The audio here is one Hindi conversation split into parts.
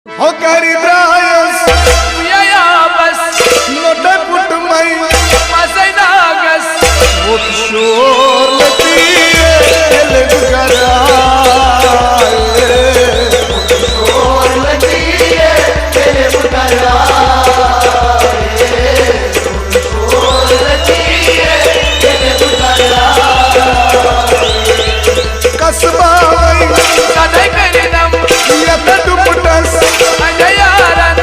हो करी द्रायस या बस नोटे पुट मई मसई नागस वो शोर लती है लगरा शोर लगी है तेरे बुकरा शोर लगी है तेरे बुकरा कसबा मई सदै करिदम ये दुपटस अजयारन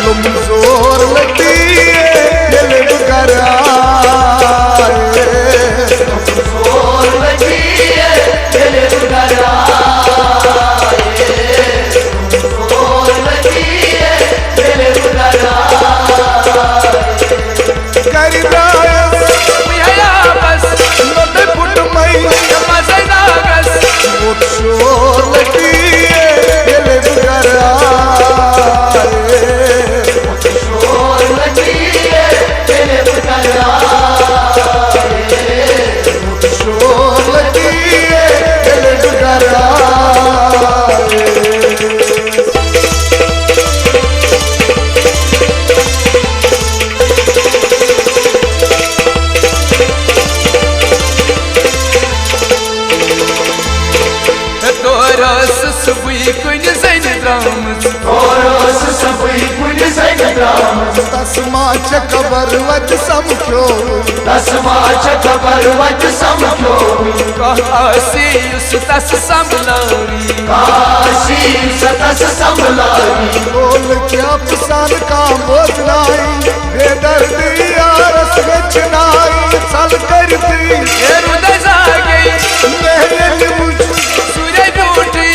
लुम जोर लती है लगरा शोर लगी है तेरे बुकरा शोर लगी है तेरे बुकरा करी द्रायस या बस नोटे पुट मई मसई नागस वो शोर लती है लगरा शोर लगी है तेरे बुकरा शोर लती है लगरा Doros subui kun zain drums Doros subui kun zain drums तस्मा चकबर वच समख्यो Tasma chakabar vat samkyo kahasi us tas samlari Kashi satas samlari बोल क्या पिसान का बोझनाई बेदर्दी यारस गचनाई सल करती erudai zage महल मुझ surai buti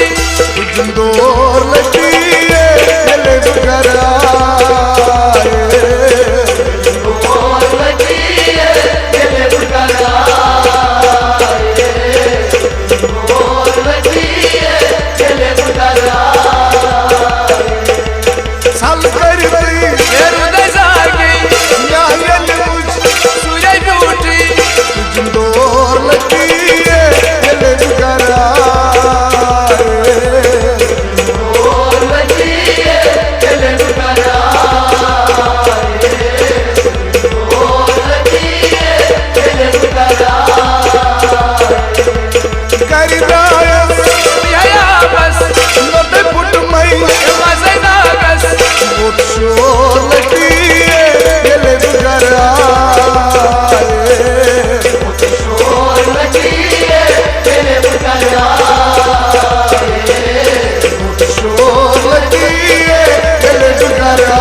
जिंदोर लगी है लगरा Dor lagi hai tere bukara Dor lagi hai tere bukara सल करती erudai zage महल मुझ surai buti जिंदोर लगी है लगरा Dor lagi hai tere bukara Dor lagi hai tere bukara करी द्रायस ya bas नोटे पुट मई masai nagas वो शोर लगी है लगरा Dor lagi hai tere bukara शोर लगी है लगरा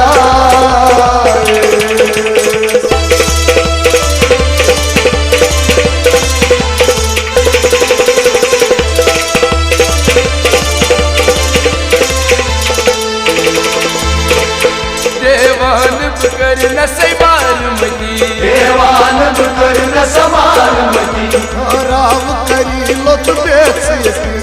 devan bukar nasai marmati देवान बुकर न समान मती राम करी लुत बेसियती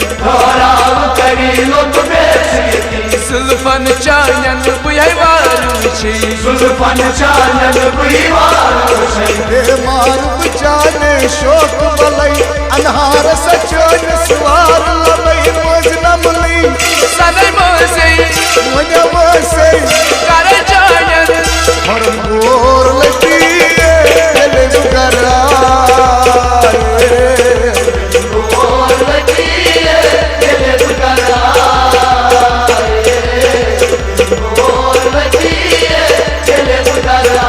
राम करी लो बेसियती Sulfan chayan buyai varuchi जुल्फन Chanan बुईवार शै हे मार बचाने शोक बलई अनहार सचोन सवार लबई मोज नमली sadai mosei मुझे मोसे kare chayan हर मोर लगी है लगरा और लगी है तेरे बुकरा और लगी है तेरे बुकरा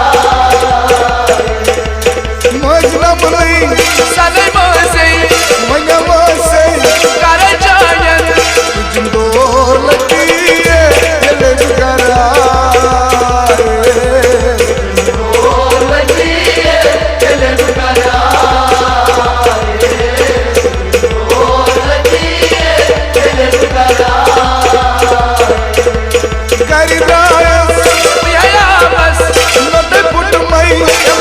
मोज नमली sadai mosei मुझे मोसे kare chayan जिंदोर लगी है लगरा और लगी है तेरे बुकरा और लगी है तेरे बुकरा करी द्रायस ya bas नोटे पुट मई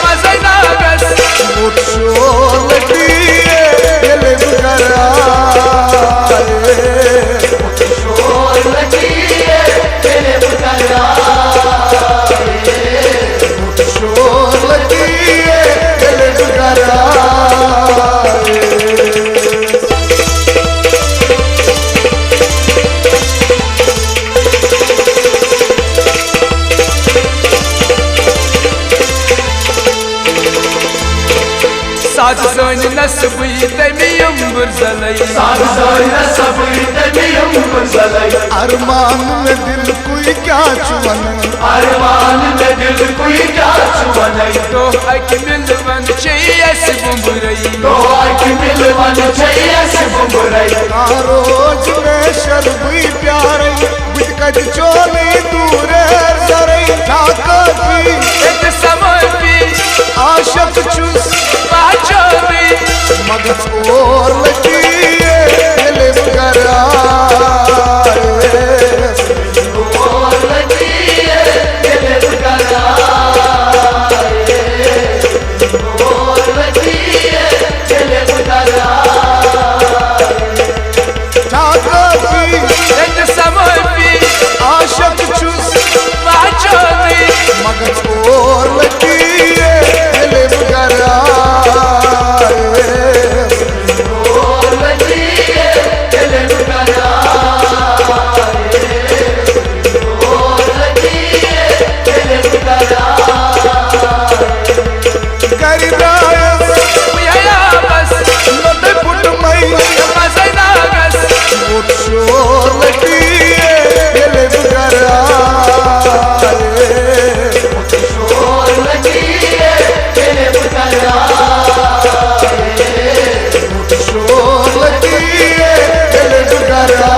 masai nagas वो शोर लगी है लगरा और लगी है तेरे बुकरा शोर लगी है लगरा साथ सोन नसबी तमियम बुरजलै साथ सोन नसबी तमियम बुरजलै अरमान में दिल कोई क्या चुवन अरमान में दिल कोई क्या चुवन तो अक मिलवन छैयस बुंबुरै तो अक मिलवन छैयस बुंबुरै रोज में शर्बी प्यारे बिटकट चोली दूरे सरे ठाकती एक समपी आशक चुस पाचोबी मगज और लगी दिल करा मगज और लगी दिल करा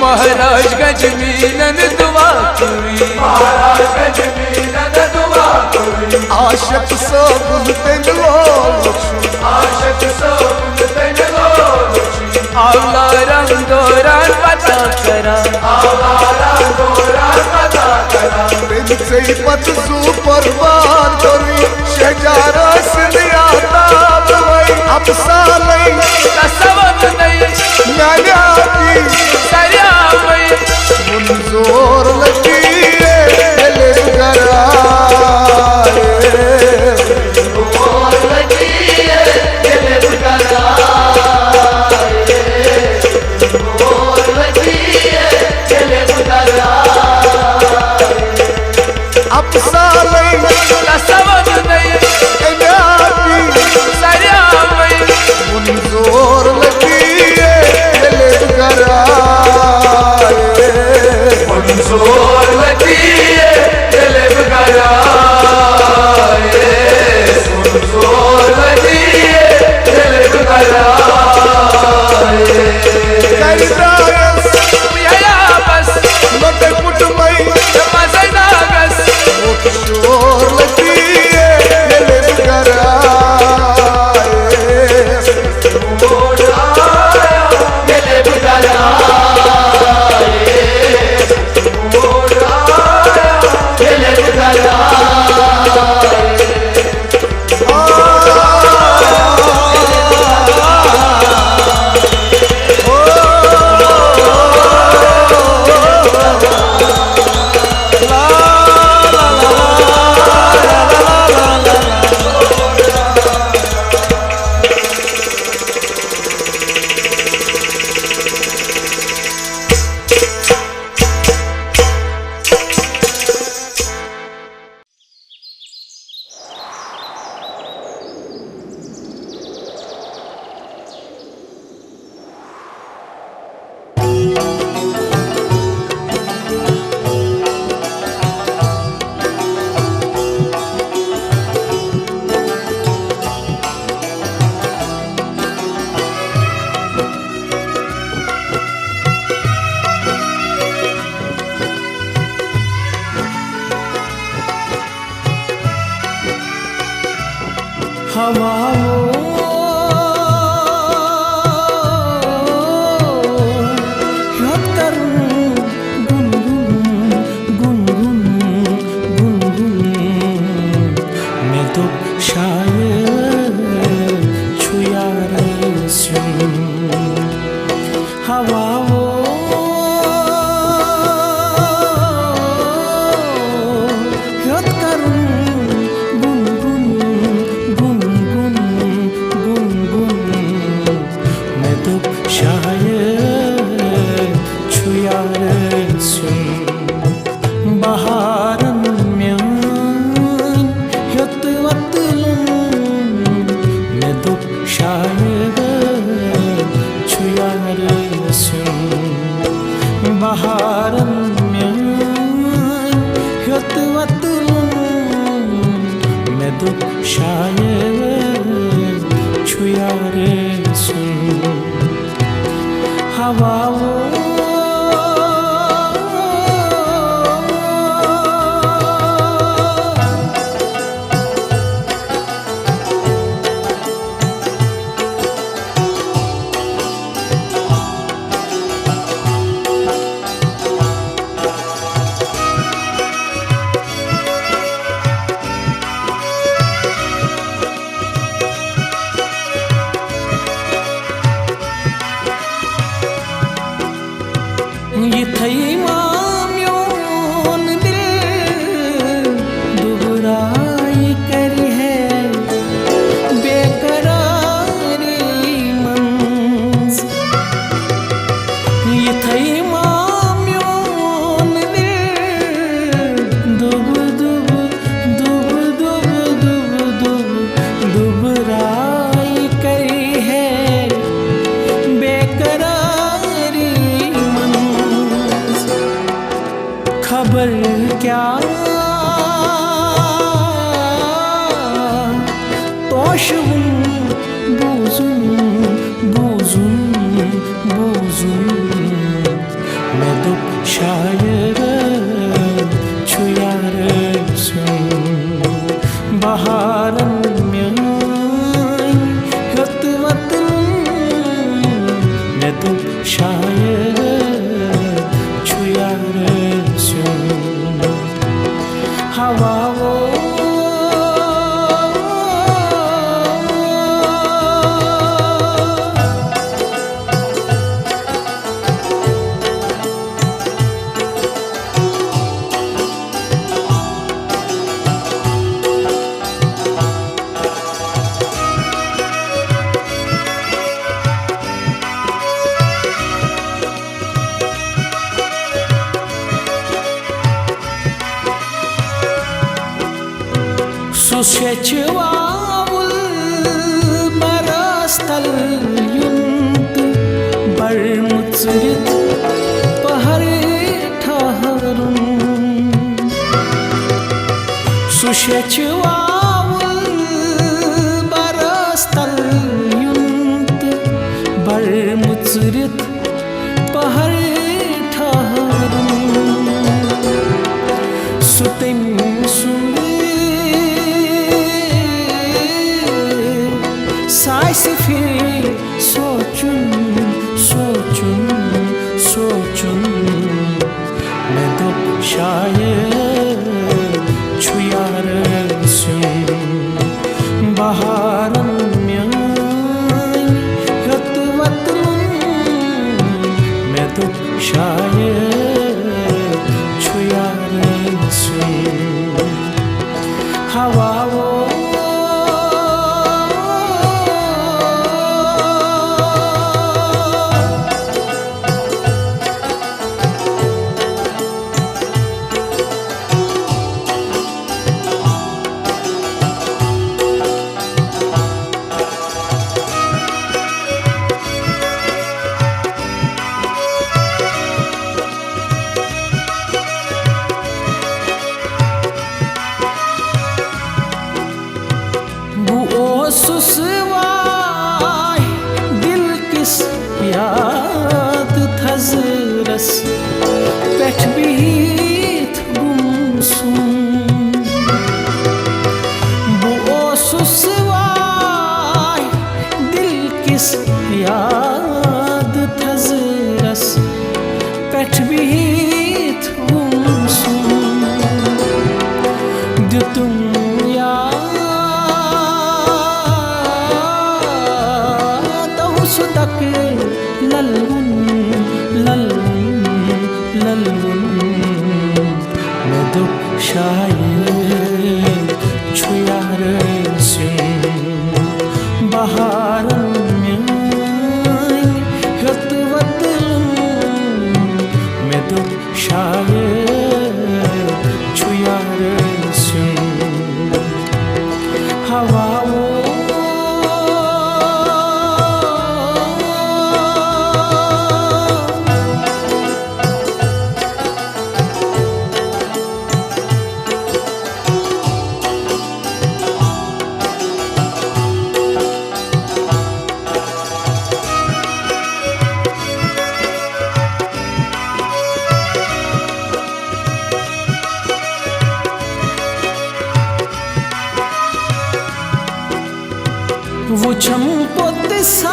महाराजगंज मीनन दुआ करी महाराजगंज मीनन दुआ करी आशक सब तेंगलो आशक सब तेंगलो आवला रंग दौरान पता करा आवला रंग दौरान पता करा दिन से पत सुपर बार करी शजारा सिंधिया ताब वही अफसाने तसवत नहीं मैंने आती सरिया में जोर लगी दिल करा जोर लगी दिल करा जोर लगी दिल करा अफसाने तसवत नहीं मैंने आती सरिया में जोर लगी दिल करा जोर लगी दिल करा जोर लगी दिल करा बस नटे पुट मई मजा नागस जोर लगी दिल करा दिल करा क्या तोशुन बोजुन बोजुन बोजुन मैं दुख शायर छु यार सुन बहारन म्यान हत वतन मैं दुख शायर छु यार सुन हवा वो Sushechwavul marastal yunt barmutsurit pahare thaharun Sushechwavul marastal yunt barmutsurit pahare thaharun Sutim sumri Saisifi sochun sochun sochun मैं तो शायर छु यार सुन बहारन म्यान हत वतन मैं तो शायर छु यार सुन हवा वो सुसवाय दिल किस याद थजरस पेठ बिहित गुमसुम bu o susvay dil kis yaad thazras peth bihit gumsum ditum तक ललगुन ललगुन ललगुन मैं दुख शायर छु यार सुन बहारन म्यान हत वतन मैं दुख शायर छु यार सुन हवा Vuçam potesay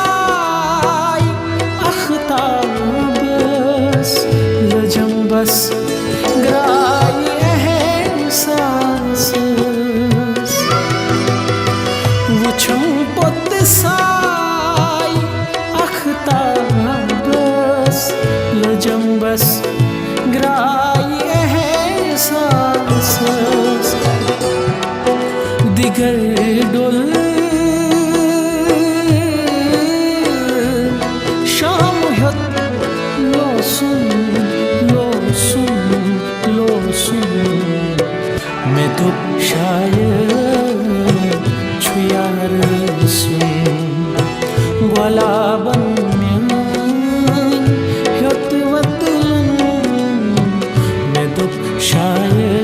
akhtabas lajam bas gray ehsas Vuçam potesay akhtabas lajam bas gray ehsas digar dol मैं तो शायर छु यार सुन ग्वालाबन म्यान हत वतन मैं तो शायर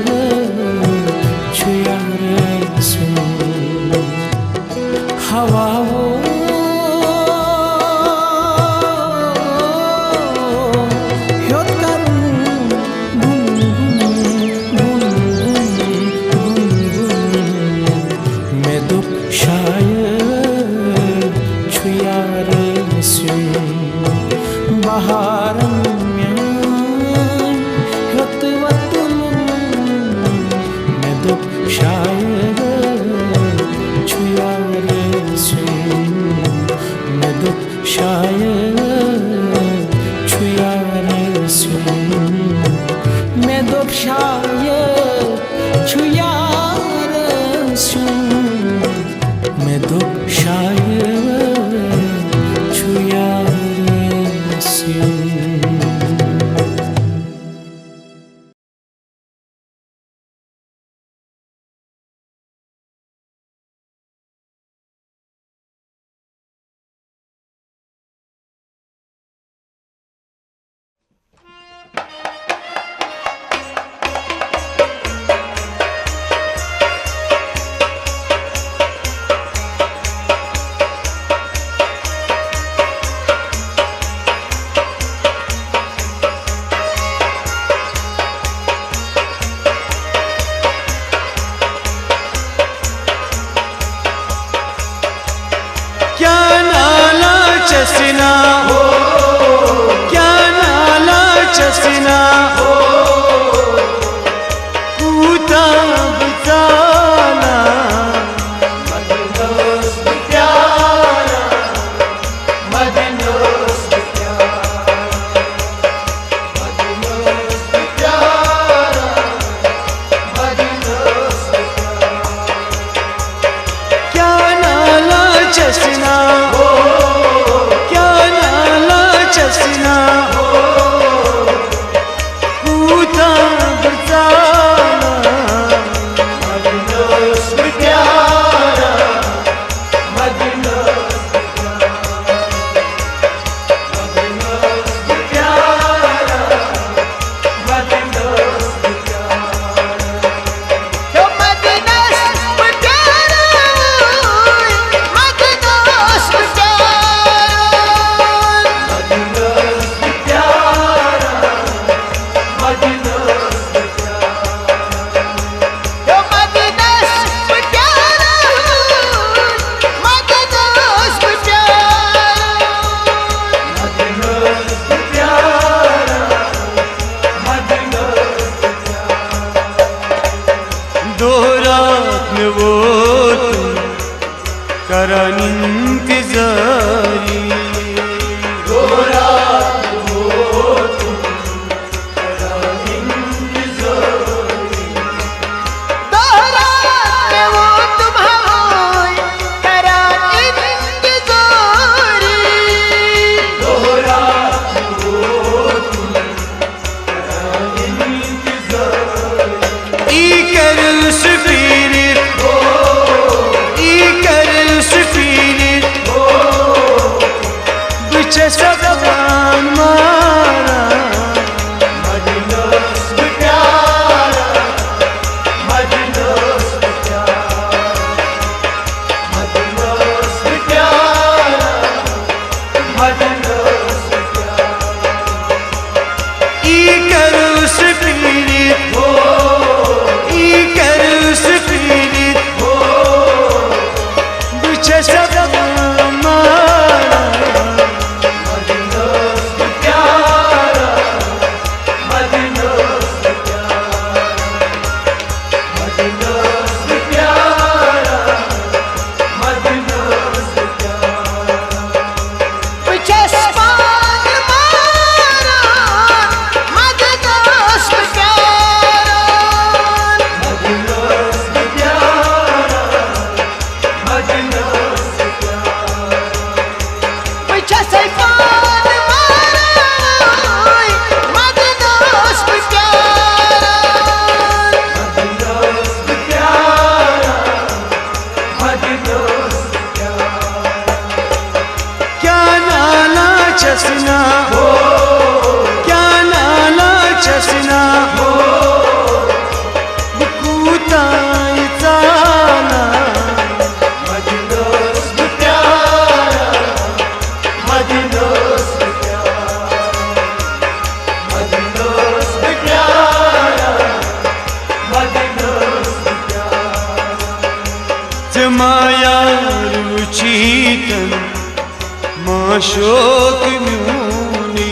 शोक म्यूनी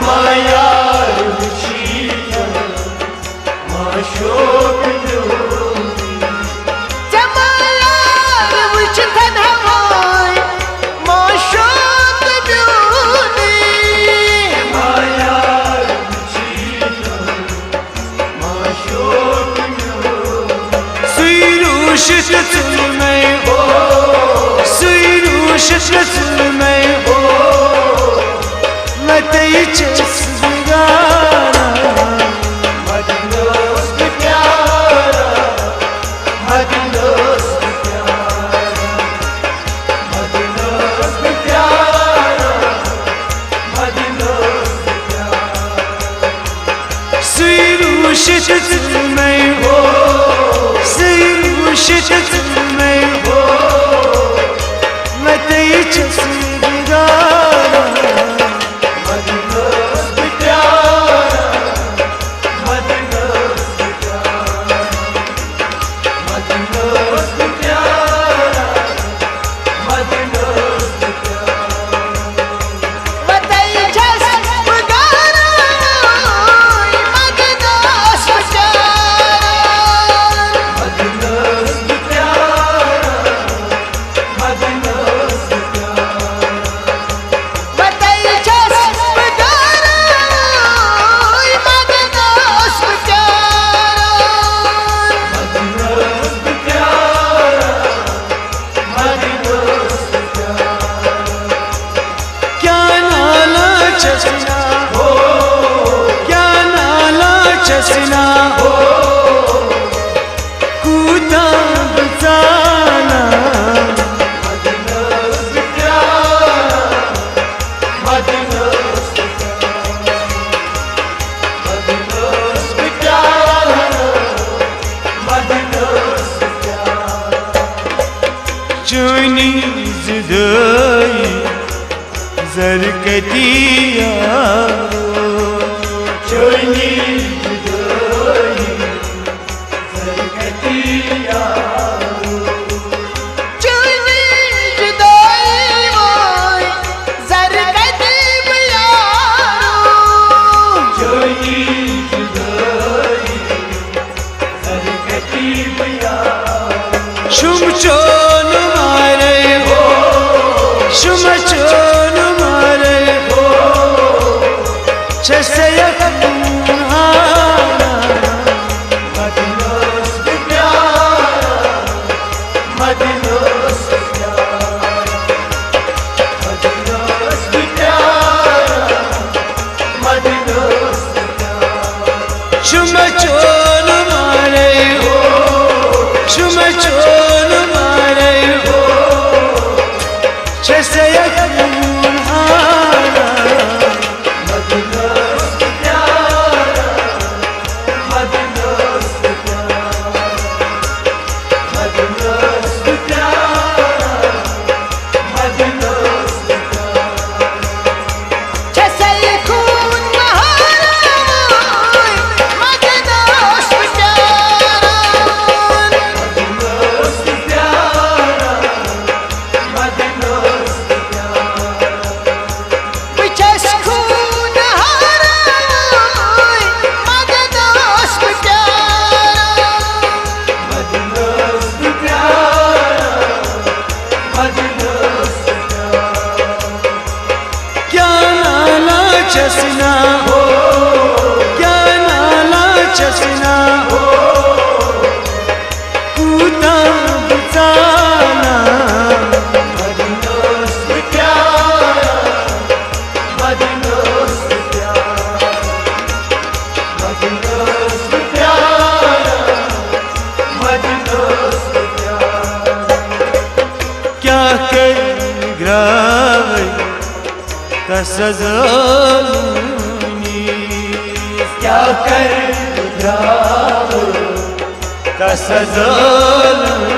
माया रुचित शोक म्यूनी जमाया रुचित धमाय शोक म्यूनी माया Ruchit zulmey Suyrushit zulmey Mataychas vigara Madinus pyara Madinus pyara Madinus pyara Madinus pyara Suyrushit zulmey Suyrushit zulmey Mataychas vigara Madinus pyara Madinus pyara Madinus pyara Madinus चसना हो कूदा बचाना Madinus pyara Madinus Madinus pyara Madinus चुनी जुदाई जरकतिया Choni judai zarkatiya Chuni judai voy zarkati yaro Choni judai zarkatiya शुम चोन मारे हो शुम चोन मारे हो चसया Madinus pyara Madinus pyara Madinus pyara Madinus शुम चोन मारे हो शुम चोन मारे हो चसया Madinus pyara Madinus pyara Madinus pyara Madinus chasal khun maharoy magdos charan Madinus pyara Madinus bichas khun haroy magdos charan Madinus pyara Madinus क्या नाला चसना हो क्या नाला चसना हो कूदा बचाना Madinus pyara Madinus pyara Madinus pyara Madinus pyara क्या कर ग्रावे कसज़ालूनी क्या कर ग्राव कसज़ालूनी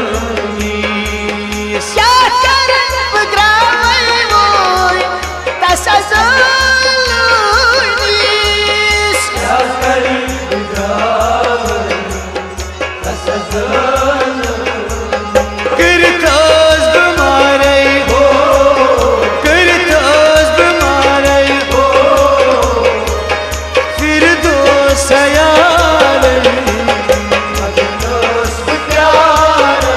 kya karan bgravai voy tasazulis क्या कर ग्राव असजल करताज बमारे हो करताज बमारे हो फिर दो सयाल Madinus pyara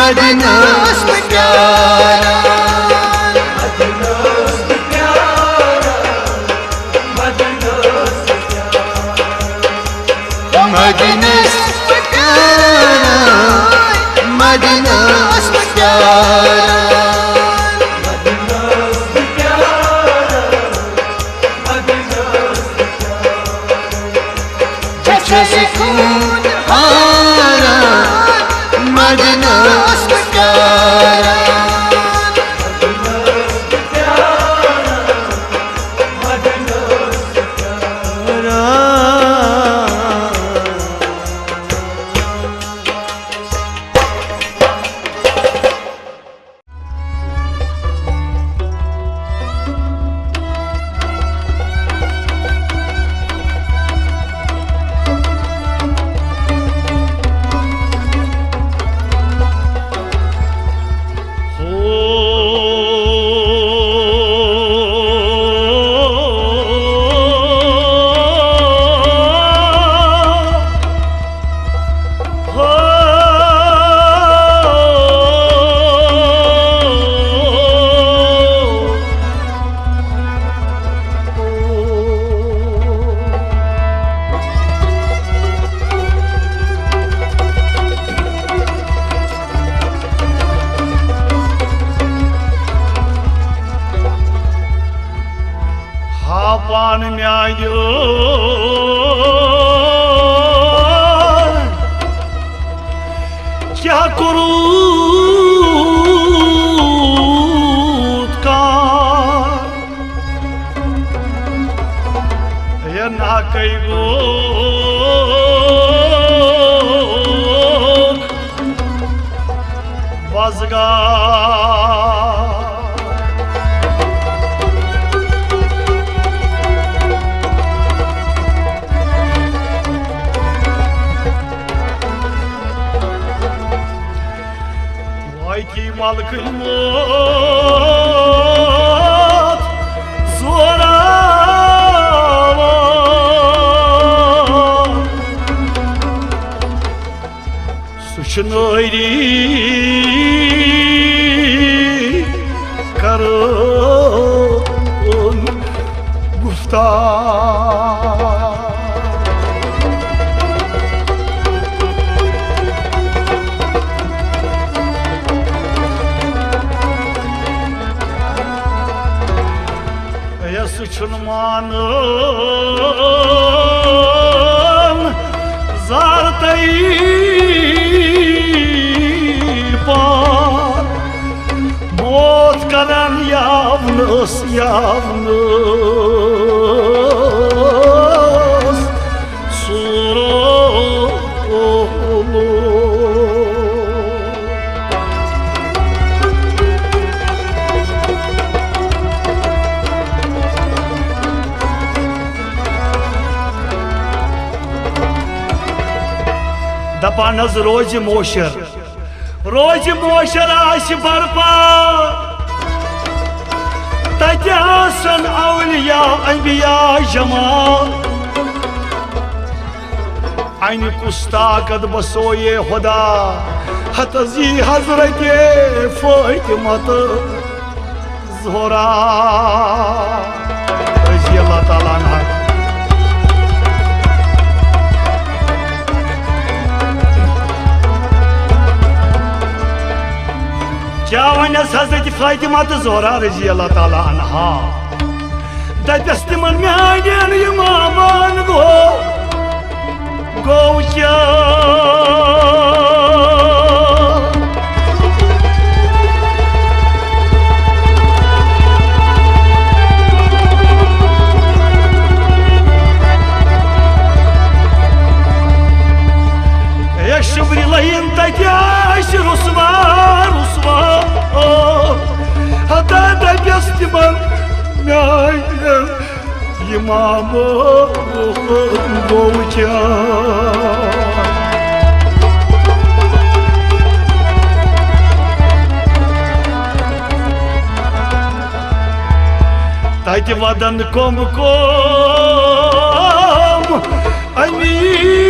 मदनोस प्यारा मदनोस प्यारा मदनोस प्यारा जैसे खून हारा मदनोस प्यारा पान न्याय क्या करूँ का ये ना कई गो बजगा की मालक मौत जोरा सुशनोरी करो गुफ्तार मान जारतई पार मौत करन यावनस सूरो दपान रोज मोशर आश बरपा तजासन औलिया अंबिया जमा अन कुस्ताकत बसोये खुदा हतजी हजरत फातिमत ज़ोहरा रज़ी अल्लाह ताला अन्हा क्या वनस हजरत फातिमा तो ज़ोहरा रज़ी अल्लाह ताला अन्हा दस तिमन म्यान इमामान गो क्या शुभरी लहीन तत्याश रुस्वा हता दस तिमन म्यान इमाम गो क्या तत वदन कम अमीर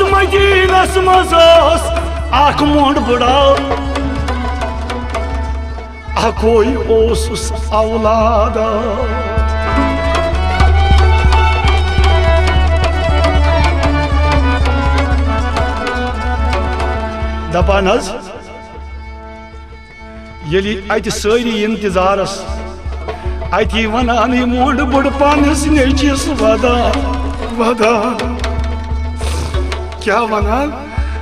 अथ मदीनस मज अख मोंड बुढ़ाव अकोई ओसुस औलाद दपान यली अत सारी इंतजारस अति वनान यह मोंड बुड़ पानस नेचिस वदा वदा क्या वनान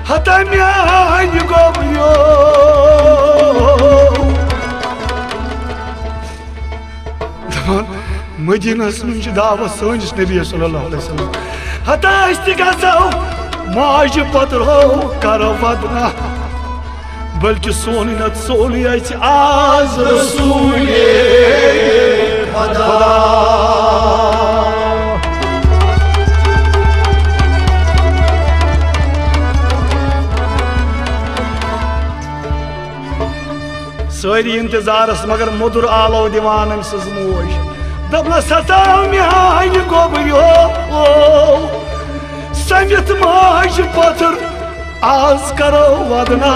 हता म्यान गोबियो मदीनस मन दावत सनिस नबी सल्लल्लाहु अलैहि वसल्लम हता गो माज पत्रो करो वदना बल्कि सोनी नत सोनी आज रसूले खुदा सारी इंतजारस मगर मुदुर आलो दिवान सज मोज दपना सताव म्यान गोबरियो समित माज पत्थर आज करो वदना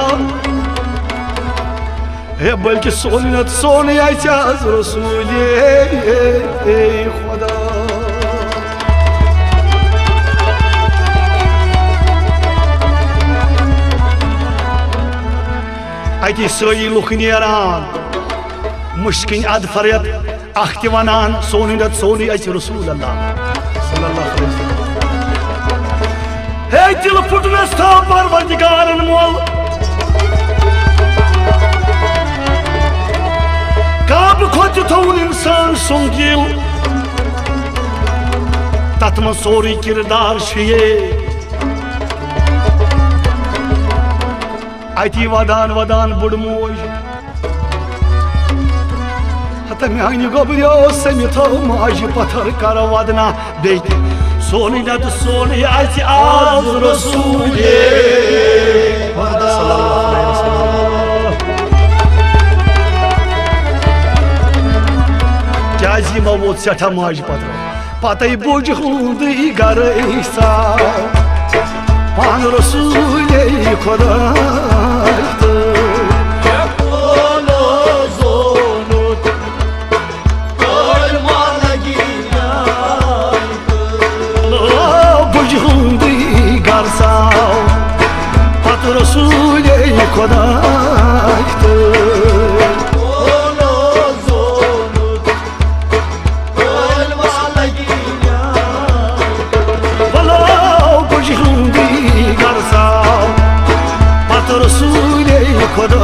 हे बल्कि सोनी सोनी आज रसूले खुदा अति सारी लुक नेरान मुश्किन अदफरियत अख त वनान सोनी सोनी रसूल अल्लाह सल्लल्लाहु अलैहि वसल्लम हे दिल फुटनस था परवरदिगारन मोल काब खोज थोन इंसान सुंगिल तत मन सोरी किरदार ये अति वदान वदान बुड़ मोज हत म्यान गोबरियो समिथो माज पत्थर कर वदना बेति सोनी नत सोनी आज रसूले सल्लल्लाहु अलैहि वसल्लम क्या जी मवोत सठा माज पत्थर पतई बुझ हुंद गर ईसा पान रसूले खुदा रसूले खुदा रसूले खुदा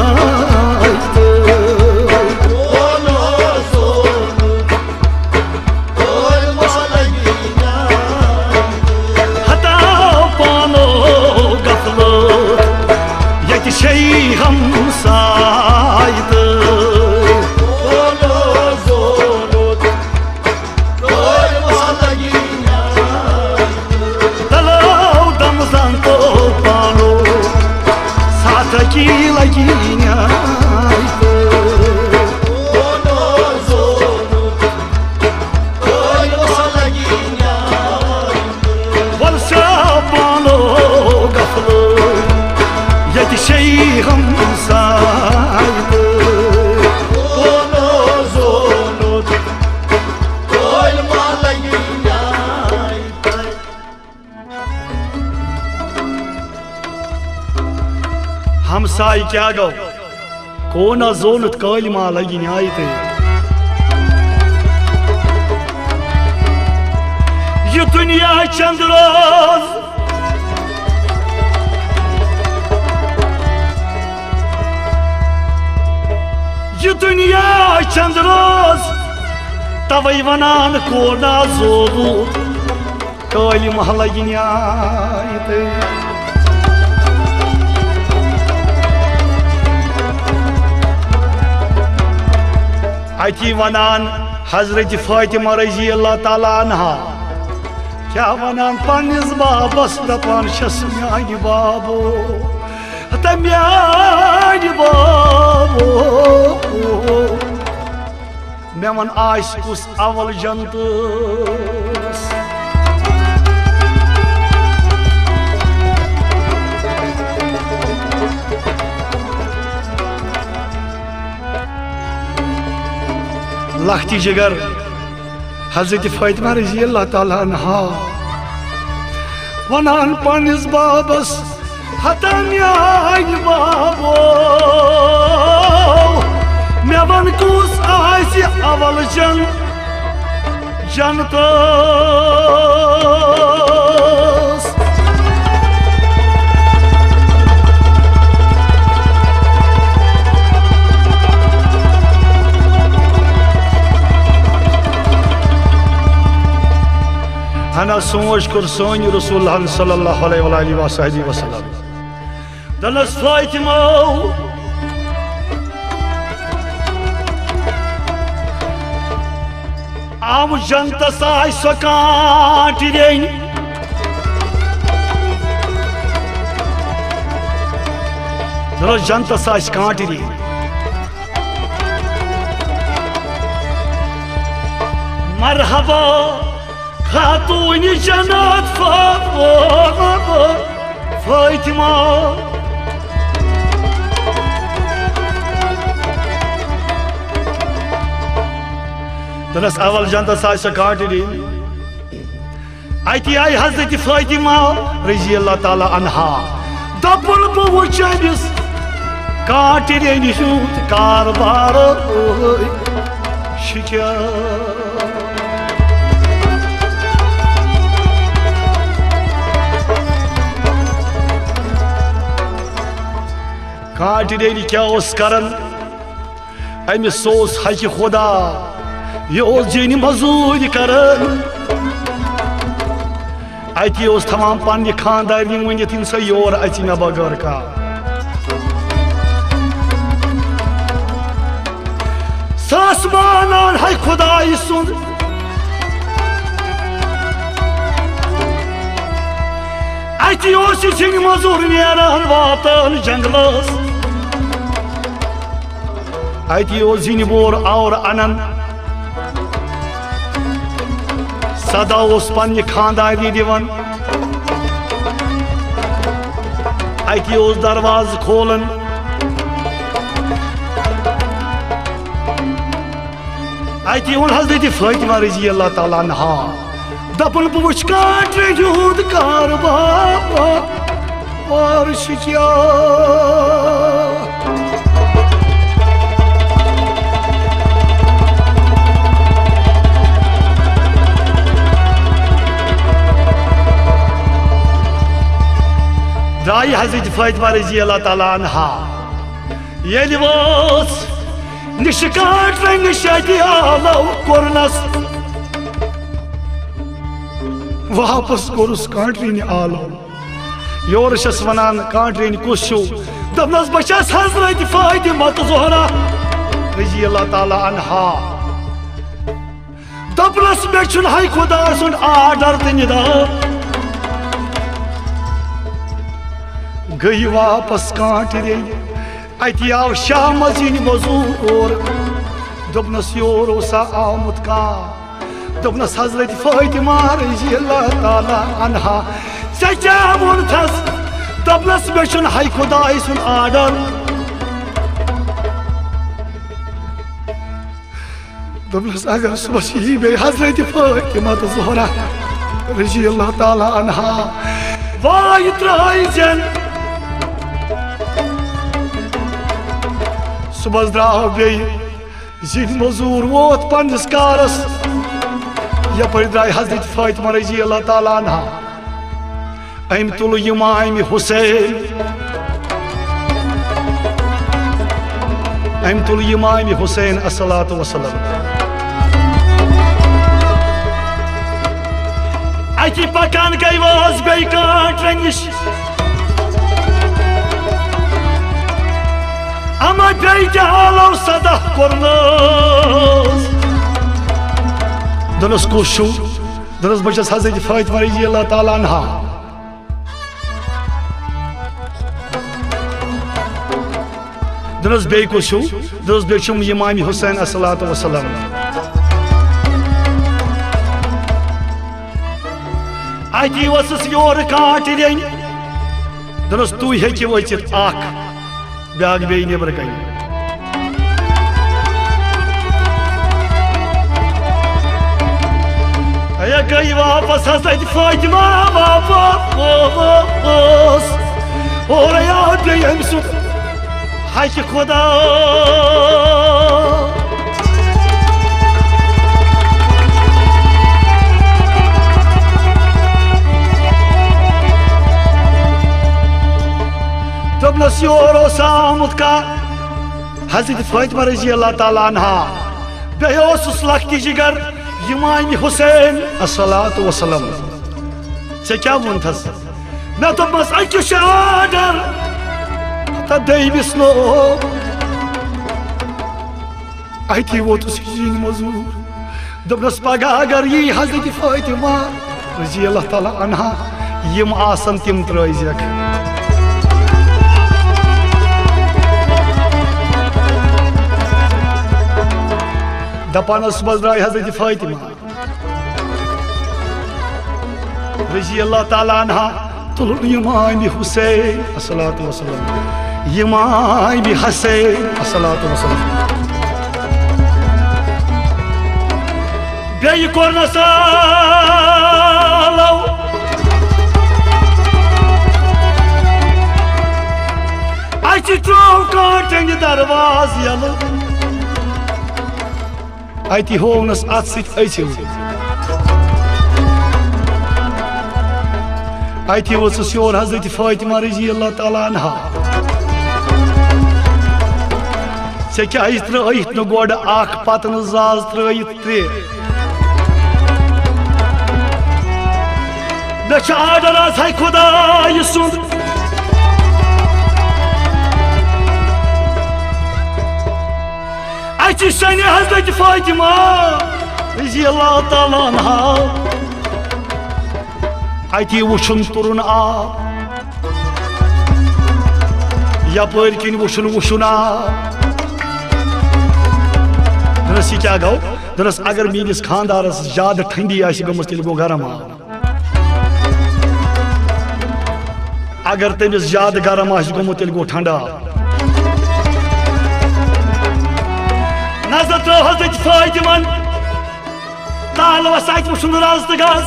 हमसाई क्या गो कोना जोनत कालिमा लगी न्यायते ये दुनिया चंद्रोज ये दुनिया चंद्रोज तवई वनान कोना जोलू कालिमा लगी न्यायते अति वनान हजरत फातिमा रजी अल्लाह ताला अन्हा क्या वनान पन्निस बाबस दपान छस म्यान बाबो हता म्यान बाबो मे वन आस कुस अवल जनतस लखती जिगर हजरत फातिमा रज़ी अल्लाह ताला अन्हा वनान पन्निस बाबस हता न्याय बाबो मे वन कुस आसि अवल जनतस हना सोच कर सोन रसूल सल्लल्लाहु अलैहि वसल्लम दलस फातिमा आम जनता साय सो काट रेन दलस जनता साय काट रेन मरहबा खातून जन्नत फातिमा दलस अवल जनता साय काट अति आई हजरत फातिमा रज़ी अल्लाह ताला अन्हा दपन बह वुचस काट हूत कारबार शिक्या काट क्या करन अमिस सोस हक खुदा यह जीन मजूर करन अति तमाम पन्ने खानदार वनित इन सा योर अच मे बगैर का सास मानान है खुदाई सुन अति जीन मजूर नेरान वातान जंगलस अति जीन बोर और अनन सदा पन्ने खानदानी दिवन अति दरवाज खोलन अति हजरत फातिमा रज़ी अल्लाह ताला अन्हा दपन बह वुच काट हूत कारबार शिक्या द्राई हजरत फातिमा रज़ी अल्लाह ताला अन्हा येल वोस निश काट निश आलो कोरनस वापस कोरुस काटरीन आलो योर छस वनान काटरीन कुस दपनस बचस हजरत फातिमा ज़ोहरा रज़ी अल्लाह ताला अन्हा दपनस मे छुन हाय खुदा सुन आर्डर तो निदा गई वापस काट अति आव शाह मजीन मजूर दोपनस योर सा आमुत का दोपनस हजरत फातिमा रज़ी अल्लाह ताला अन्हा क्या वोन थस दोपनस मे छुन हाय खुदाई सुन आर्डर दोपनस अगर सुबह यी बे हजरत फातिमा ज़ोहरा रज़ी अल्लाह ताला अन्हा वाय त्राई जन सुबह द्राव बे जीन मजूर वोत पन्निस कारस यपर द्राय हजरत फातिमा रज़ी अल्लाह ताला अन्हा अम तुल इमाम हुसैन अस्सलातु वस्सलाम अति पकान गई वाज बे काट निश अमा बेलो सदा कोरनस दनस कुशु दनस बचस हजरत फातिमा रज़ी अल्लाह ताला अन्हा दनस बे कुशु दनस बे छुम इमाम हुसैन अस्सलातु वस्सलाम अति वसस योर काट दनस तु हेकि वचित आख ब्याग बे नेबर कन या गई वापस हसत फातिमा वापस और याद यम सु हाय खुदा दोपनस योर ओसामुत का हजरत फातिमा रजी अल्लाह ताला अन्हा बेहोस लख्ती जिगर इमाम हुसैन अस्सलातु वस्सलाम से क्या वनथस मैं तो बस अक्य आर्डर तो देविस लो अति वो तो सीन मजूर दोपनस पगह अगर ये हजरत फातिमा रजी अल्लाह ताला अन्हा यम आसन तिम त्रैजक दपानस मज द्राय हजरत फातिमा रजी अल्लाह ताला अन्हा तुल इमाम हुसैन अस्सलातु वस्सलाम इमाम हसैन अस्सलातु वस्सलाम बेय कोरनसालो अचि त्रो काटंग दरवाज यलो अति होनस अत सो अति वोस योर हजरत फातिमा रजी अल्लाह ताला अन्हा से क्या त्रयित न गोड अख पत न जाज त्रयित त्रे मे आर्डर आज है खुदा सुन अचि सने हजरत फातिमा रजी अल्लाह ताला अन्हा अति वुशन तुरुन आब यपर किन वुशन वुशन आब दरस क्या गो दरस अगर मीनिस खानदारस ज्यादा ठंडी आसि गमस तेल गो गरम आब अगर तमिस ज्यादा गरम आसि गमो तेल गो ठंडा नजर त्रो हजरत फातिमा ताल वसाइत वुशन राज तगाज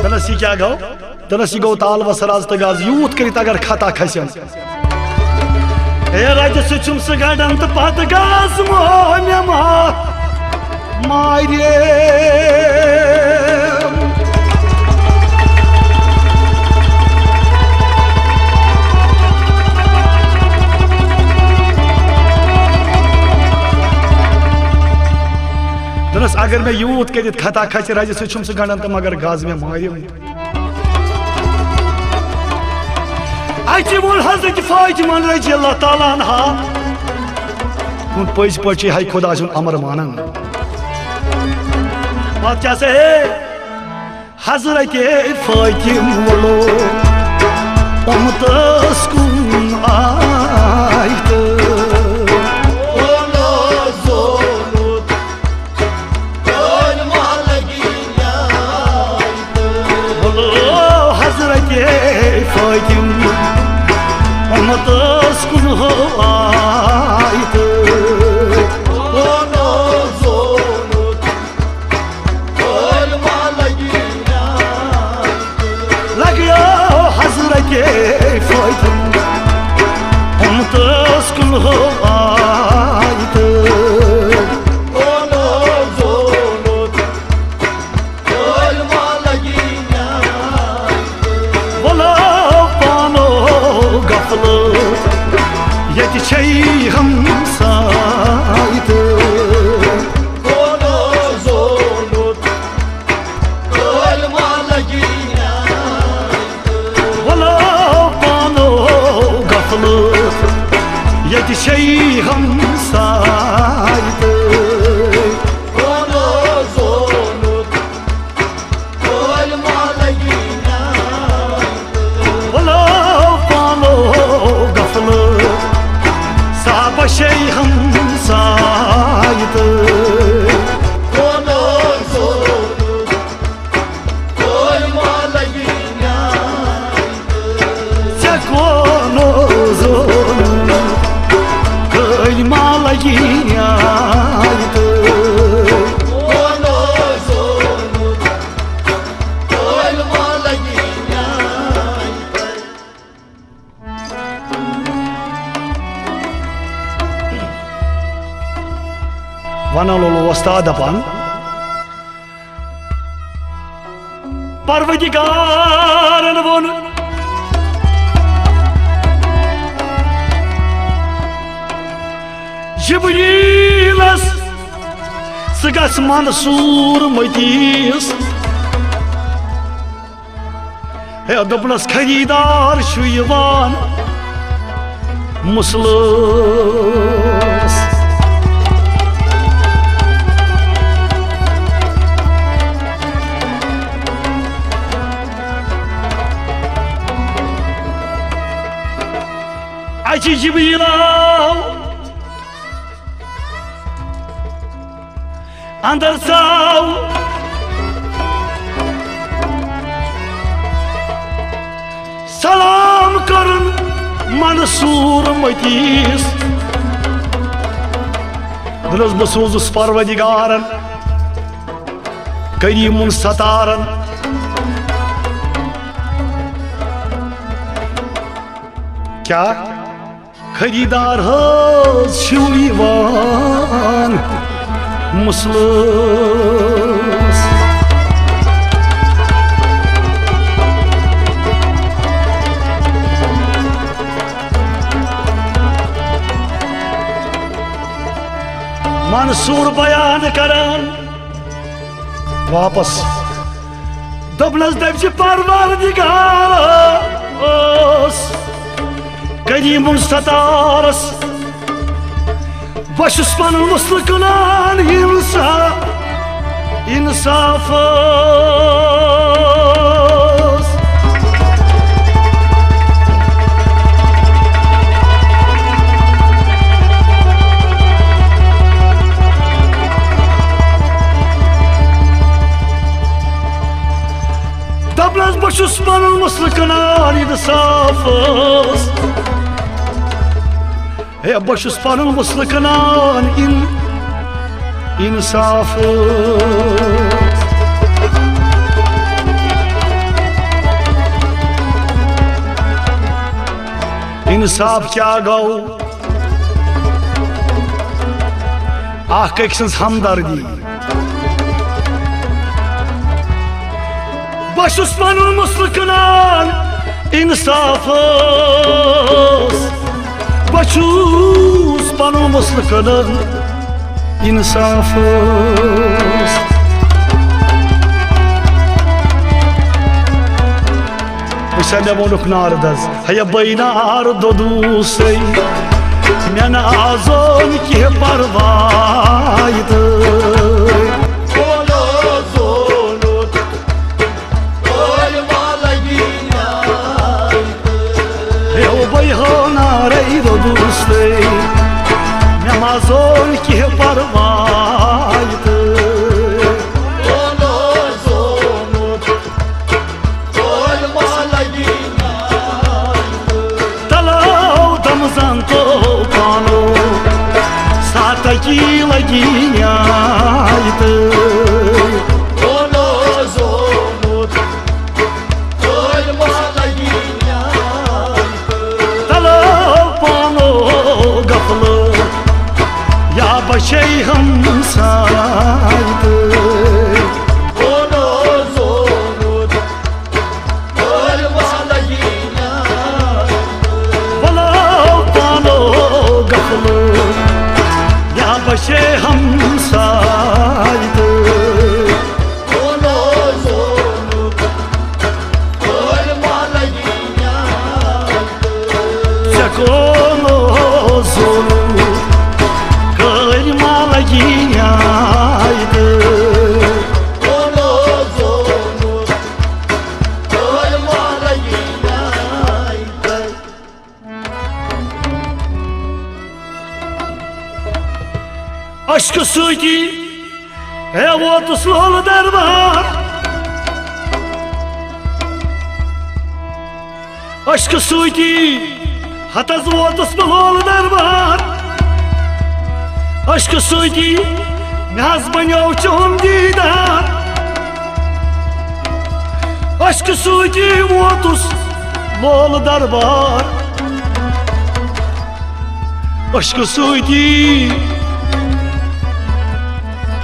दनसी क्या गो दनसी गो ताल वसराज तगाज यूत करित अगर खता खसन ए राज सुचुम से गडन त पत गाज मोहम्या मारे दरस अगर मैं यूत करित खता खच राज सुचुम से गडन तो मगर गाज में मारियो अचि वोल हजरत फातिमा रजी अल्लाह ताला अन्हा उन पज पच हाय खुदा सुन अमर मानन बात क्या से हजरत फातिमा वोलो उमतस कुन आयत उमतस कुन आयत लगियो हजरत फातिमा उमतस कुन आयत यति छै हम साइत वला पानो गफलत यति छै हम साइत वला पानो गफलत şey hamsaydı Çek onu zor Kıyma Vanan olu usta dapan Parvedigarın bunu Jibrilas Sıgas Mansur Maydis Dapnas kharidar şu yivan Muslis Acı Jibrilav Andar sav Salam karın Mansur Maydis Dilas basuzuz Parvedigarın Karimun Satarın Kya? Kharidar hız şu yivan Muslis Mansur bayan karan Vapas Dablas devci Parvedigar Karimun Sataras Baş Osman'ın muslu kılan insafız Dablas Baş Osman'ın muslu kılan insafız Baş Osman'ın muslu kılan insafız İnsaf kya gau Ah kayksınız hamdardi Baş Osman'ın muslu kılan insafız Baş Osman'ın muslu kılan insafız Sen voluk nardaz Haya baynar dodusay Men azon ki parvaydı Olozonut Olmala ginaydı O baynar dodusay Men azon ki parvaydı Olozonut Olmala Damızan topanu Satakila ginyaydı Olozonut Olmala ginaydı Talapanu gaflı Ya başeyhım saydı Olozonut Olmala ginaydı Talapanu gaflı Ya başeyhım saydı Olozonut Olmala ginaydı Sekono zonu Kırmala ginyaydı Olozonut Olmala ginaydı Aşkı suydi вот условно дармар Aşkı suydi Hatta вот условно дармар Aşkı suydi Naz bana uçum didar Aşkı suydi вот условно дармар Aşkı suydi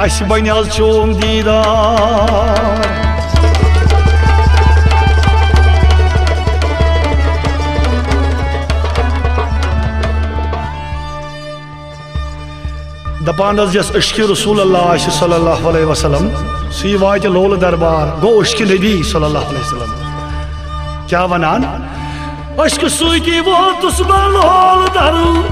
अस बन चोन दीदार दपान जस अश्क रसूल अल्लाह सल्लल्लाहु अलैहि वसल्लम सी वात लोल दरबार गो अश्क नबी सल्लल्लाहु अलैहि वसल्लम क्या वनान अश्क सुई वो तुस्बा लोल दरबार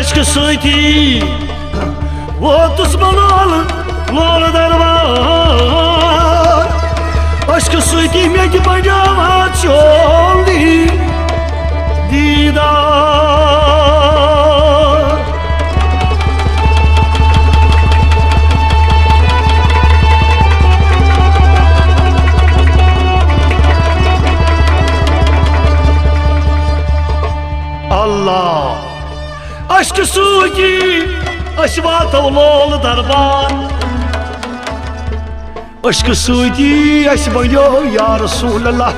अश्क सुई वो तुस्बा लोल दरबार अश्क सुई मे बना चोल दीदार अल्लाह अश्क सूची अशवातो लोल दरबार अश्क सूची अश बनो या रसूल अल्लाह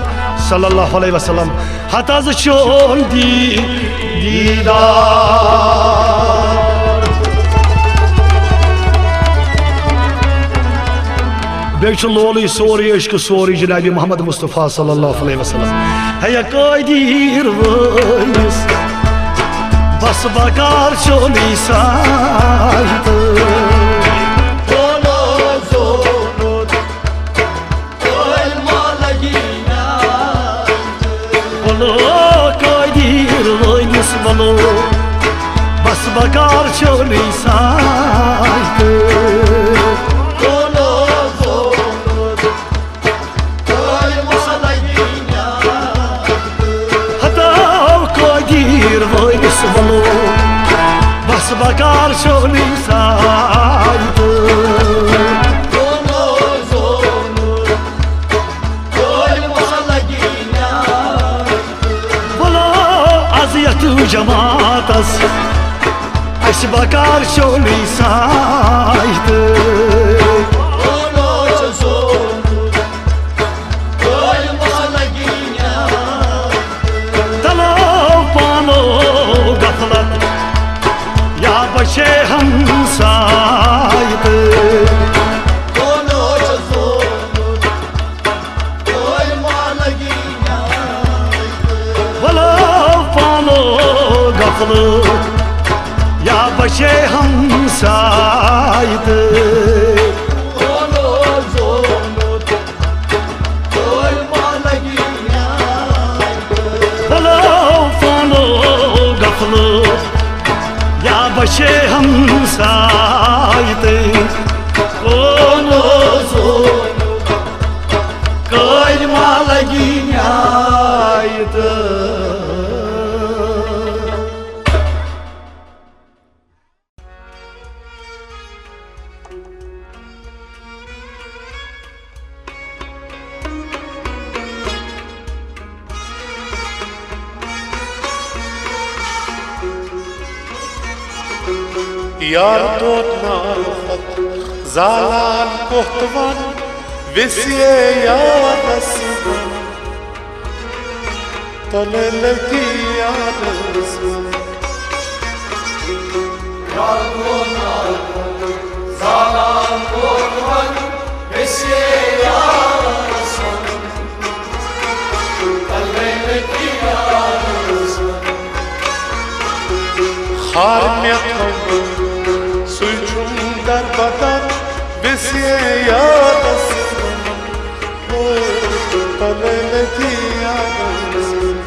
सल्लल्लाहु अलैहि वसल्लम हताज चोन दीदार बेच लोल सोरी अश्क सोरी जनाब मोहम्मद मुस्तफ़ा सल्लल्लाहु अलैहि वसल्लम है कादीर वस बस बकार चोली साहित Bono zono Koel malagina बोलो कादीर वस बोलो बस बकार चोली साहित Bono zono Koel malagina हटाओ कादीर वस बोलो बस बकार चोली साहित Bono zono Koel malagina बोलो अजियत जमात अश बकार चोली साहित Bono zono Koel malagina तलो पानो गफलत या बचे हम साहित Bono zono Koel malagina बोलो पानो गफलत या बचे हम साहित Bono zono Koel malagina बोलो पानो गफलत या बचे हम साहित Bono zono Koel malagina Yar dod narfat zalan kohtvan Visiye yadasvan Taleleki yadasvan Yar dod narfat zalan kohtvan Visiye yadasvan Taleleki yadasvan Khar miyatvan Suychum darbadan Visiye yadasvan Taleleki yadasvan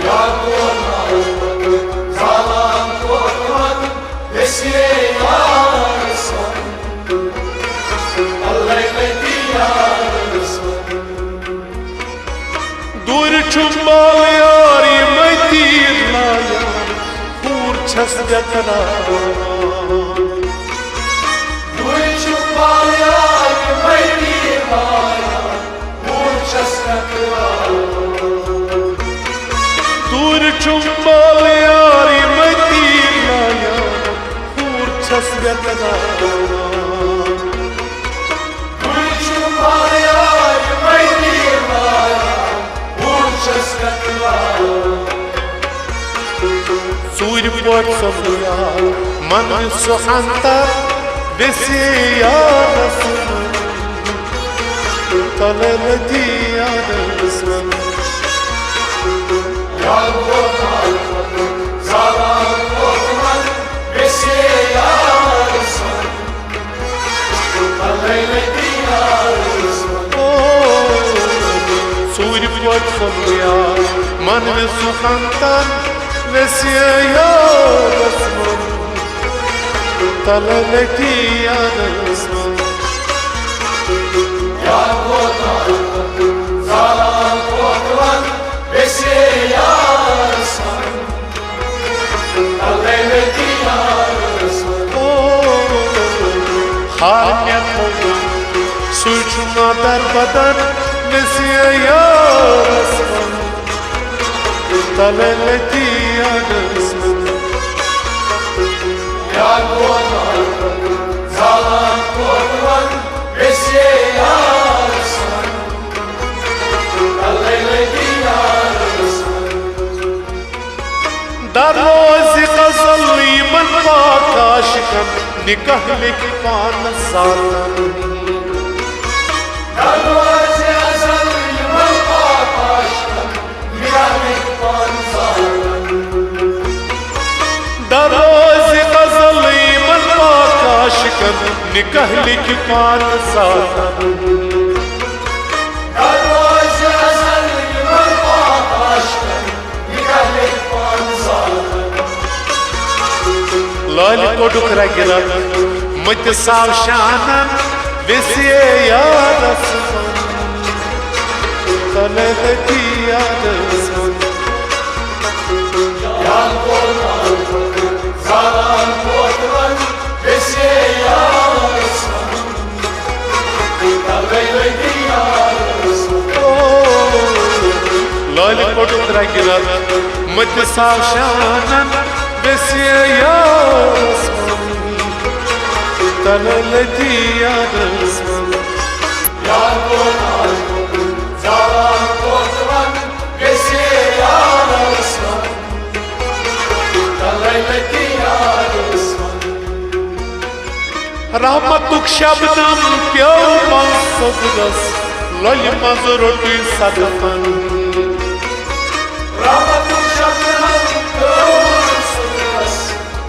Yar dod narfat zalan kohtvan Visiye yadasvan Taleleki yadasvan Dur chumbal yari maitir la yar Pur chas gatna Dui chumbal yari maitir la yar Pur chas gatna Dur chumbal yari maitir la Suri pot sofya man suhanta besiya rasul talati adasman ya zalan korkman besiya rasul talati adasman Suri pot sofya man suhanta Nesiye ya Resman Talaleti ya Resman Ya Kotan Zalan Kotan Nesiye ya Resman Talaleti ya Resman Halimiyet oldum Suçuna darbadan Nesiye ya Resman Talaleti ya Resman Ya Kotan Zalan Kotan Nesiye ya Resman Talaleti ya Resman Darrozi qazalli man bakashkan Nikah likpan zatan Darrozi qazalli man bakashkan Nikah likpan zatan Darrozi qazalli man bakashkan Nikah likpan zatan Darrozi qazalli man bakashkan Nikah likpan zatan Lali koduk ragirat Mıt savşanan Visiye ya Resman Talaleti ya Resman Ya Kotan Zalan Kotan Visiye ya Resman Talaleti ya Resman Lali koduk ragirat Mıt savşanan Visiye ya Resman Talaleti ya Resman Ya Kotan Zalan Kotan Visiye ya Resman Talaleti ya Resman Rahmatuk şabnam piyavman sodras Lali mazroti sadafan Rahmatuk şabnam piyavman sodras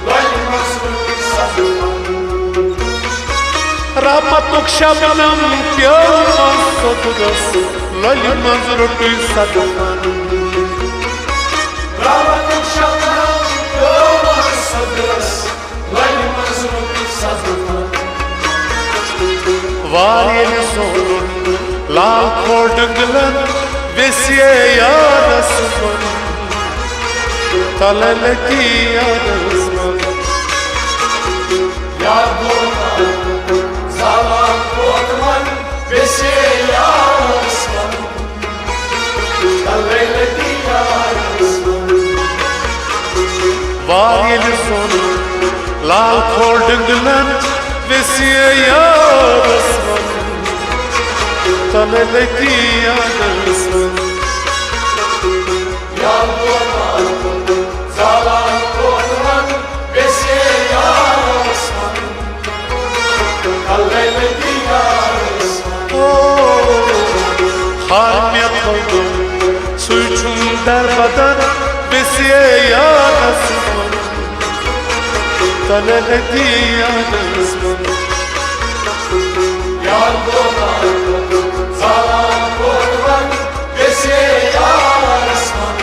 Lali mazroti sadafan Rahmatuk şabnam piyavman sodras Lali mazroti sadafan Rahmatuk şabnam piyavman sodras Lali mazroti sadafan Variyeli solun lal kordungulan Visiye ya Resman Talaleti ya Resman Ya Kotan Zalan Kotan Visiye ya Resman Talaleti ya Resman Variyeli solun lal kordungulan Visiye ya Resman Talaleti ya Resman Ya Kotan Zalan Kotan Visiye ya Resman Talaleti ya Resman Halimiyet oldum Suçum darbadan Visiye ya Resman Talaleti ya Resman Ya Kotan Zalan Kotan Visiye ya Resman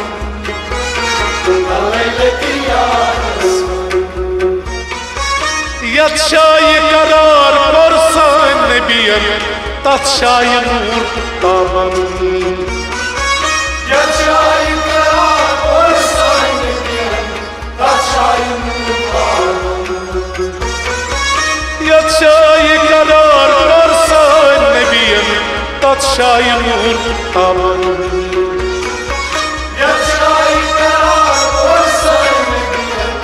Talaleti ya Resman Yat şayi karar korsan nebiyem Tat şayi nur taban Yat şayi karar korsan nebiyem Tat şayi nur taban Yat şayi karar korsan nebiyem Tat şayi nur taban Yat şayi karar korsan nebiyem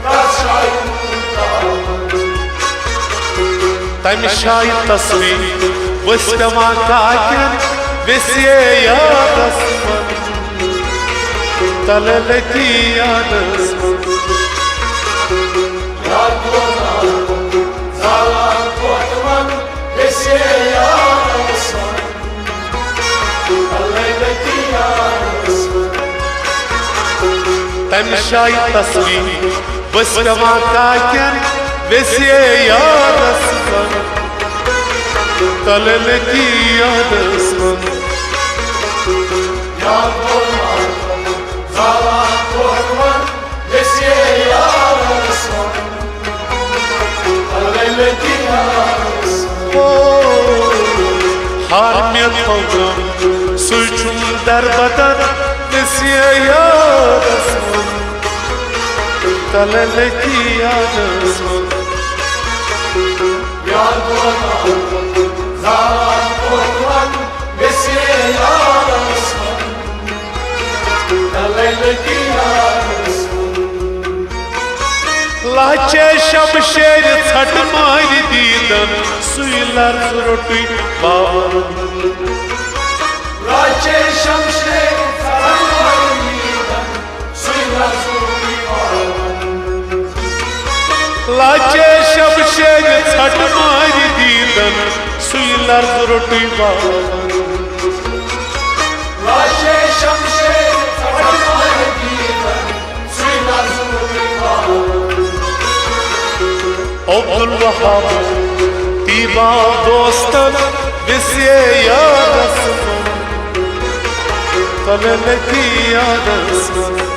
Tat şayi nur taban तम शाय तस्वीर वस पेवान काकन वेसे यादस तल लगी यादस तम शाय तस्वीर वस पेवान काकन वेसे यादस तल लगी यादस हार में थोगम सुचुम दर बदर वेसे यादस तल लगी यादस लाचे शमशेर छट मार दीदन सुइलर रोटी बाबा लाचे शमशेर छट मार दीदन सुइलर रोटी बाबा लाचे शमशेर छट मार दीदन सुइलर रोटी बाबा लाचे शमशेर छट मार दीदन सुइलर रोटी बाबा अब्दुल वहाब तीबा दोस्तन विसे यादस तल लगी यादस